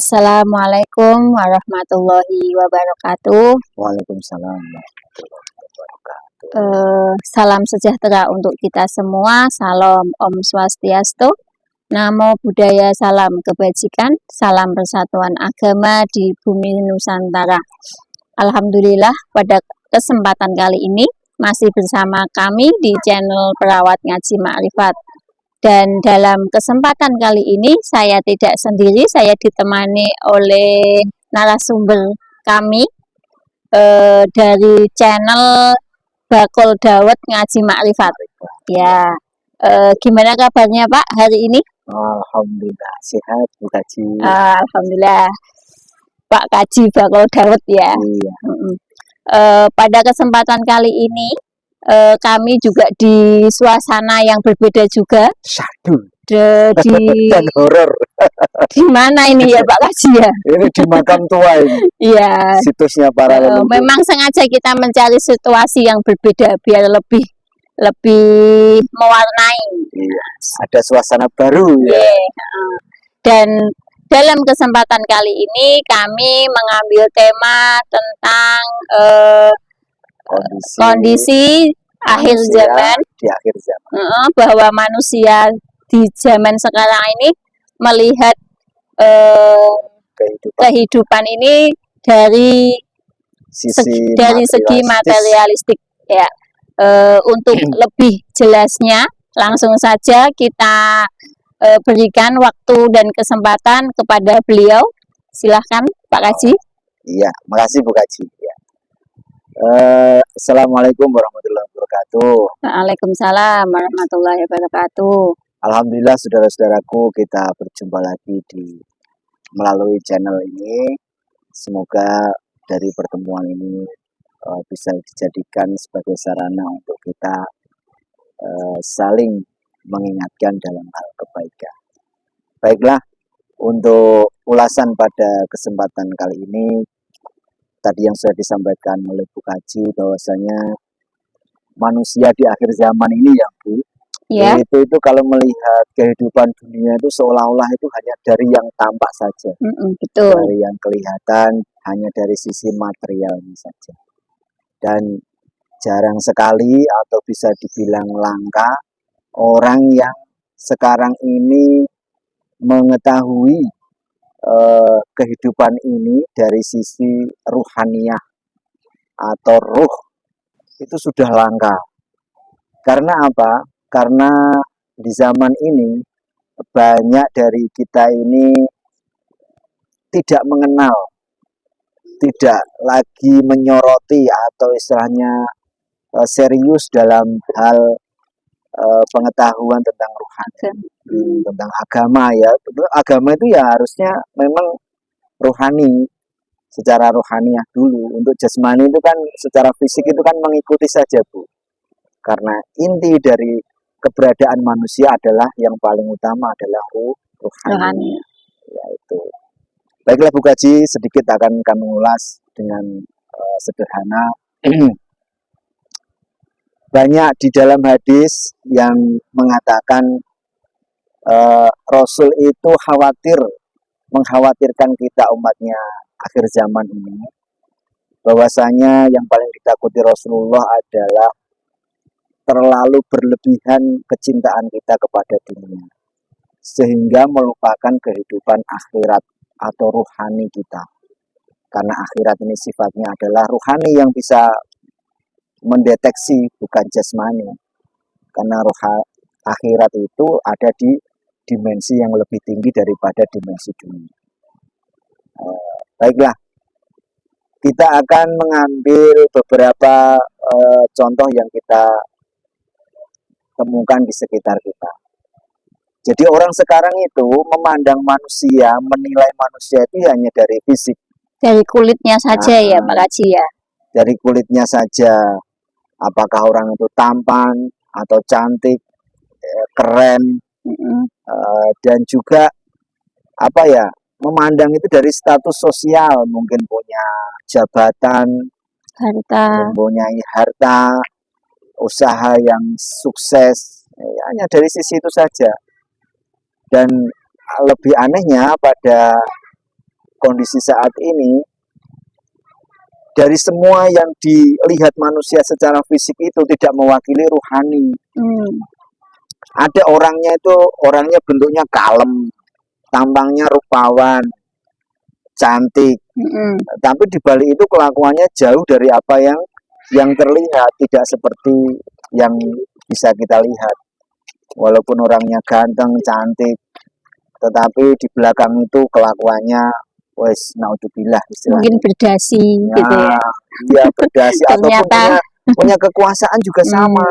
Assalamualaikum warahmatullahi wabarakatuh. Waalaikumsalam. Salam sejahtera untuk kita semua. Salam Om Swastiastu. Namo Buddhaya, salam kebajikan, salam persatuan agama di bumi Nusantara. Alhamdulillah, pada kesempatan kali ini masih bersama kami di channel Perawat Ngaji Ma'rifat. Dan dalam kesempatan kali ini saya tidak sendiri, saya ditemani oleh narasumber kami dari channel Bakul Dawet Ngaji Ma'rifat. Ya, gimana kabarnya Pak hari ini? Alhamdulillah sehat Bu Kaji. Alhamdulillah Pak Kaji Bakul Dawet ya. Iya. Pada kesempatan kali ini kami juga di suasana yang berbeda juga. Syahdu. Dan horor. Di mana ini ya Pak Kaji ya? Ini di makam tua ini. Iya. Situsnya para leluhur. Memang sengaja kita mencari situasi yang berbeda biar lebih mewarnai. Iya. Ada suasana baru ya. Yeah. Dan dalam kesempatan kali ini kami mengambil tema tentang kondisi akhir zaman, di akhir zaman, bahwa manusia di zaman sekarang ini melihat kehidupan ini dari segi materialistik ya. Untuk lebih jelasnya langsung saja kita berikan waktu dan kesempatan kepada beliau. Silahkan Pak Kaji. Iya, makasih Bu Kaji. Ya. Assalamualaikum warahmatullahi wabarakatuh. Waalaikumsalam warahmatullahi wabarakatuh. Alhamdulillah saudara-saudaraku, kita berjumpa lagi melalui channel ini. Semoga dari pertemuan ini bisa dijadikan sebagai sarana untuk kita saling mengingatkan dalam hal kebaikan. Baiklah, untuk ulasan pada kesempatan kali ini, tadi yang sudah disampaikan oleh Bu Kaji bahwasanya manusia di akhir zaman ini ya Bu, yeah. itu kalau melihat kehidupan dunia itu seolah-olah itu hanya dari yang tampak saja, betul. Dari yang kelihatan, hanya dari sisi materialnya saja. Dan jarang sekali atau bisa dibilang langka orang yang sekarang ini mengetahui kehidupan ini dari sisi ruhaniyah atau ruh. Itu sudah langka. Karena apa? Karena di zaman ini banyak dari kita ini tidak mengenal, tidak lagi menyoroti atau istilahnya serius dalam hal pengetahuan tentang rohani, tentang agama ya. Agama itu ya harusnya memang rohani, secara rohaniah dulu. Untuk jasmani itu kan secara fisik itu kan mengikuti saja Bu. Karena inti dari keberadaan manusia adalah yang paling utama adalah rohani. Yaitu. Baiklah Bu Kaji, sedikit akan kami ulas dengan sederhana. Banyak di dalam hadis yang mengatakan Rasul itu mengkhawatirkan kita umatnya akhir zaman ini, bahwasanya yang paling ditakuti Rasulullah adalah terlalu berlebihan kecintaan kita kepada dunia sehingga melupakan kehidupan akhirat atau ruhani kita. Karena akhirat ini sifatnya adalah ruhani yang bisa mendeteksi, bukan jasmani. Karena akhirat itu ada di dimensi yang lebih tinggi daripada dimensi dunia. Baiklah, kita akan mengambil beberapa contoh yang kita temukan di sekitar kita. Jadi orang sekarang itu memandang manusia, menilai manusia itu hanya dari fisik. Dari kulitnya saja ya Pak Kaji ya. Dari kulitnya saja. Apakah orang itu tampan atau cantik, keren, dan juga apa ya, memandang itu dari status sosial, mungkin punya jabatan, mempunyai harta, usaha yang sukses, hanya dari sisi itu saja. Dan lebih anehnya pada kondisi saat ini, dari semua yang dilihat manusia secara fisik itu tidak mewakili ruhani. Ada orangnya bentuknya kalem, tampangnya rupawan, cantik, tapi di balik itu kelakuannya jauh dari apa yang terlihat, tidak seperti yang bisa kita lihat. Walaupun orangnya ganteng, cantik, tetapi di belakang itu kelakuannya wes naudzubillah istilahnya. Mungkin berdasi gitu ya. Iya, berdasi ataupun Ternyata punya kekuasaan juga sama.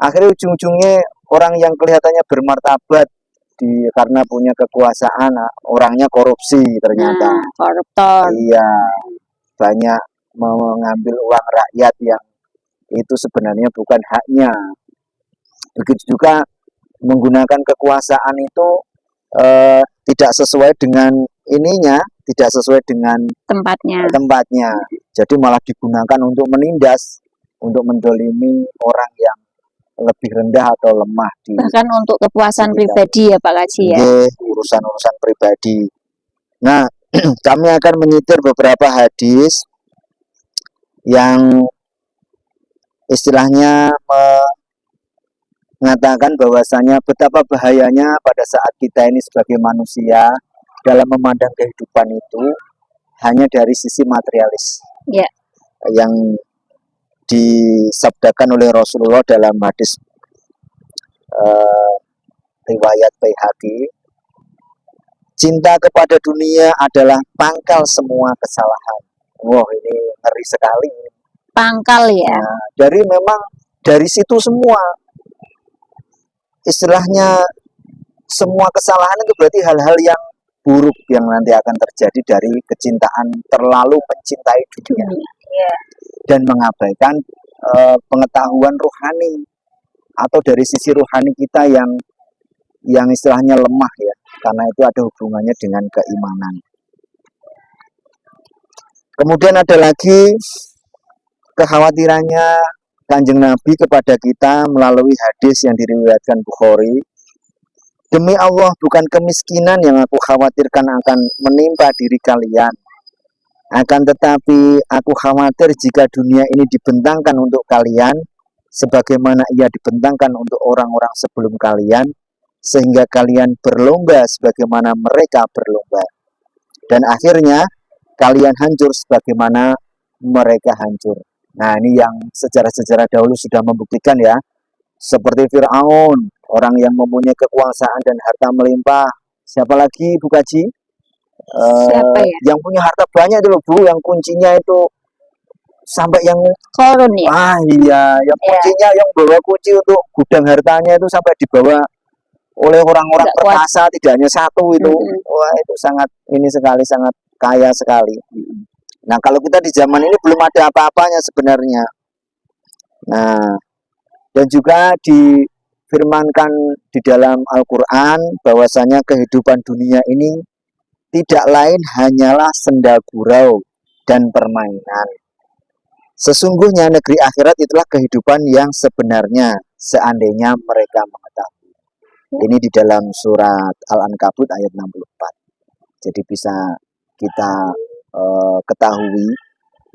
Akhirnya ujung-ujungnya orang yang kelihatannya bermartabat karena punya kekuasaan, orangnya korupsi ternyata. koruptor. Iya, banyak mengambil uang rakyat yang itu sebenarnya bukan haknya. Begitu juga menggunakan kekuasaan itu tidak sesuai dengan ininya, tidak sesuai dengan tempatnya. Jadi malah digunakan untuk menindas, untuk mendolimi orang yang lebih rendah atau lemah bahkan untuk kepuasan pribadi ya Pak Kaji ya. Urusan-urusan pribadi. Nah, kami akan menyitir beberapa hadis yang istilahnya mengatakan bahwasanya betapa bahayanya pada saat kita ini sebagai manusia dalam memandang kehidupan itu hanya dari sisi materialis. Ya. Yang disabdakan oleh Rasulullah dalam hadis riwayat Baihaqi, cinta kepada dunia adalah pangkal semua kesalahan. Wah, ini ngeri sekali. Pangkal ya. Nah, dari situ semua istilahnya semua kesalahan itu berarti hal-hal yang buruk yang nanti akan terjadi dari kecintaan terlalu mencintai dunia. Dan mengabaikan pengetahuan rohani atau dari sisi rohani kita yang istilahnya lemah ya, karena itu ada hubungannya dengan keimanan. Kemudian ada lagi kekhawatirannya Kanjeng Nabi kepada kita melalui hadis yang diriwayatkan Bukhari. Demi Allah, bukan kemiskinan yang aku khawatirkan akan menimpa diri kalian. Akan tetapi aku khawatir jika dunia ini dibentangkan untuk kalian sebagaimana ia dibentangkan untuk orang-orang sebelum kalian, sehingga kalian berlomba sebagaimana mereka berlomba. Dan akhirnya kalian hancur sebagaimana mereka hancur. Nah, ini yang sejarah-sejarah dahulu sudah membuktikan ya. Seperti Fir'aun, orang yang mempunyai kekuasaan dan harta melimpah. Siapa lagi Bu Kaji? Siapa ya? Yang punya harta banyak itu loh Bu, yang kuncinya itu sampai yang Korun ya? Iya, yang kuncinya yang bawa kunci untuk gudang hartanya itu sampai dibawa oleh orang-orang perkasa, tidak hanya satu itu. Wah, itu sangat sangat kaya sekali. Nah, kalau kita di zaman ini belum ada apa-apanya sebenarnya. Nah, dan juga difirmankan di dalam Al-Quran bahwasanya kehidupan dunia ini tidak lain hanyalah senda gurau dan permainan. Sesungguhnya negeri akhirat itulah kehidupan yang sebenarnya seandainya mereka mengetahui. Ini di dalam surat Al-Ankabut ayat 64. Jadi bisa kita ketahui,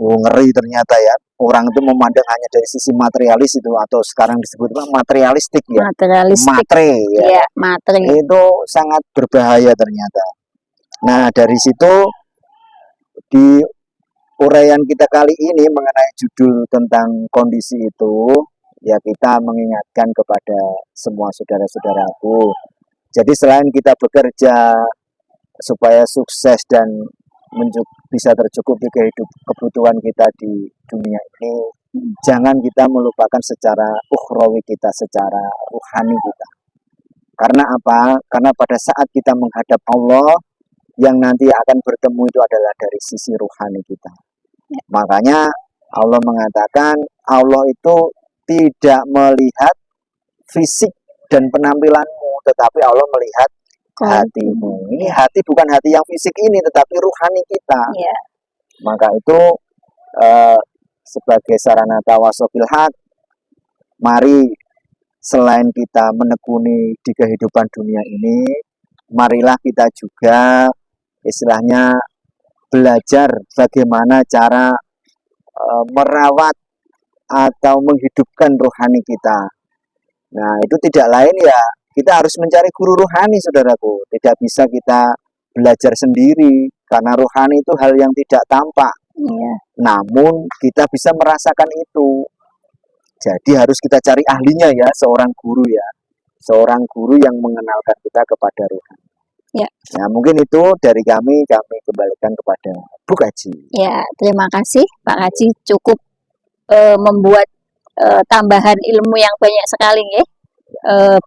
ngeri ternyata ya. Orang itu memandang hanya dari sisi materialis itu, atau sekarang disebut materialistik ya. Matre ya. Ya, matre. Itu sangat berbahaya ternyata. Nah, dari situ di uraian kita kali ini mengenai judul tentang kondisi itu, ya kita mengingatkan kepada semua saudara-saudaraku. Jadi selain kita bekerja supaya sukses dan bisa tercukupi kebutuhan kita di dunia ini, jangan kita melupakan secara ukhrawi kita, secara ruhani kita. Karena apa? Karena pada saat kita menghadap Allah, yang nanti akan bertemu itu adalah dari sisi ruhani kita. Makanya Allah mengatakan Allah itu tidak melihat fisik dan penampilanmu, tetapi Allah melihat hatimu. Ini hati bukan hati yang fisik ini, tetapi ruhani kita. Maka itu sebagai sarana tawasobil haq, mari selain kita menekuni di kehidupan dunia ini, marilah kita juga istilahnya belajar bagaimana cara merawat atau menghidupkan rohani kita. Nah, itu tidak lain ya, kita harus mencari guru rohani, saudaraku. Tidak bisa kita belajar sendiri, karena rohani itu hal yang tidak tampak. Iya. Namun, kita bisa merasakan itu. Jadi harus kita cari ahlinya ya, seorang guru ya. Seorang guru yang mengenalkan kita kepada rohani. Ya. Nah, mungkin itu dari kami kembalikan kepada Bu Kaji. Ya, terima kasih Pak Kaji, cukup membuat tambahan ilmu yang banyak sekali ya.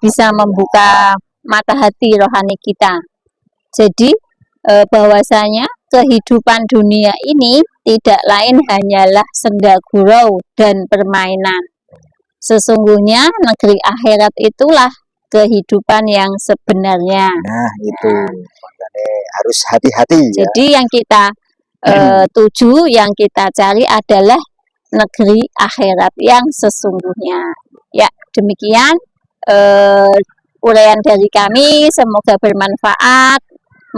Bisa membuka mata hati rohani kita. Jadi bahwasanya kehidupan dunia ini tidak lain hanyalah senda gurau dan permainan. Sesungguhnya negeri akhirat itulah kehidupan yang sebenarnya. Nah, itu makanya harus hati-hati ya. Jadi yang kita tuju, yang kita cari adalah negeri akhirat yang sesungguhnya. Ya, demikian uraian dari kami, semoga bermanfaat.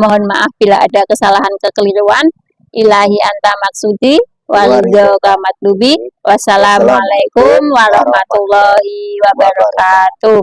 Mohon maaf bila ada kesalahan kekeliruan. Ilahi anta maksudi walidhoka matlubi. Wassalamualaikum warahmatullahi wabarakatuh.